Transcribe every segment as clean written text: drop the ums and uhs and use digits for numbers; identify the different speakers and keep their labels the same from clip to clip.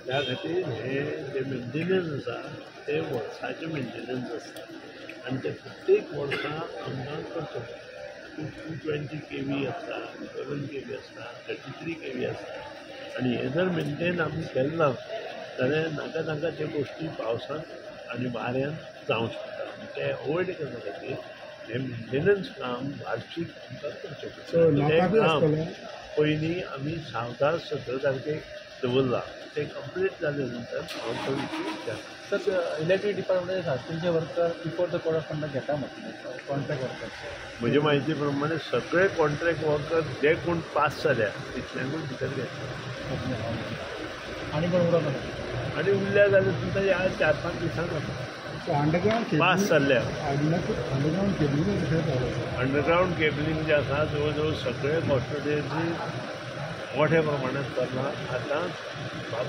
Speaker 1: त्या खातीर हे जे मेंटेनन्स आसा ते वर्साचें मेंटेनन्स आसता आनी ते प्रत्येक वर्सा आमकां करचो पडटा 220 kV आसता 7 kV आसता 33 kV आसता आनी हे जर मेंटेन आमी केलें ना जाल्यार नाका नाका त्यो गोश्टी पावसांत आनी वाऱ्यान जावंक शकता ते अवॉयड करपा खातीर हे मेंटेनन्स काम वार्षिक आमकां करचें पडटा तें काम पयलीं आमी 17 तारखेक दवरला ते कंप्लीट जाले नंतर हांव तो विशय विचारता
Speaker 2: सर इलेक्ट्रिक डिपार्टमेंट तुमचे worker before the code of conduct घेता म्हटलं कॉन्ट्रॅक्ट वर्कर
Speaker 1: म्हजे म्हायती प्रमाणे सगळे कॉन्ट्रॅक्ट वर्कर जे कोण पास जाल्या तितल्यांकूच भितर घेतला
Speaker 2: आनी कोण उरत
Speaker 1: आनी उरल्या जाल्यार तुमकां ह्या 4-5 दिसांक
Speaker 3: अंडरग्राउंड
Speaker 1: पास जाल्ल्या
Speaker 3: अंडरग्राउंड केबलिंग
Speaker 1: अंडरग्राउंड केबलिंग जे आसा जवळ जवळ सगळे कॉस्टोडियन्सी मोठ्या प्रमाणात करना आतां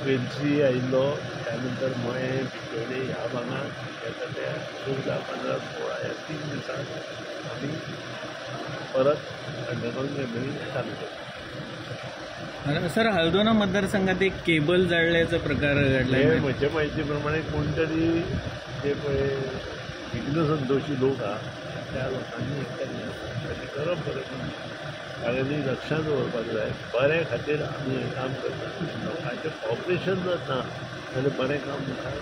Speaker 1: वेलसी आयिल्लो त्यानंतर मये बिचोले ह्या भागात येता त्या 14, 15, 16 ह्या 3 दिसांक आमी परत अंडरग्राउंड केबलिंग चालू करता.
Speaker 2: सर हळदोना मतदारसंघात एक केबल जाळल्याचा प्रकार घडला
Speaker 1: म्हजे म्हायती प्रमाणे कोण तरी जे पळय विघ्न संतोशी लोक आहा त्या लोकांनी एक केल्लें आसा ताचें करप बरें सगळ्यांनी लक्षांत दवरपाक जाय बरे खातीर आमी हें काम करता लोकांचें कॉपरेशन जर ना जाल्यार बरें काम मुखार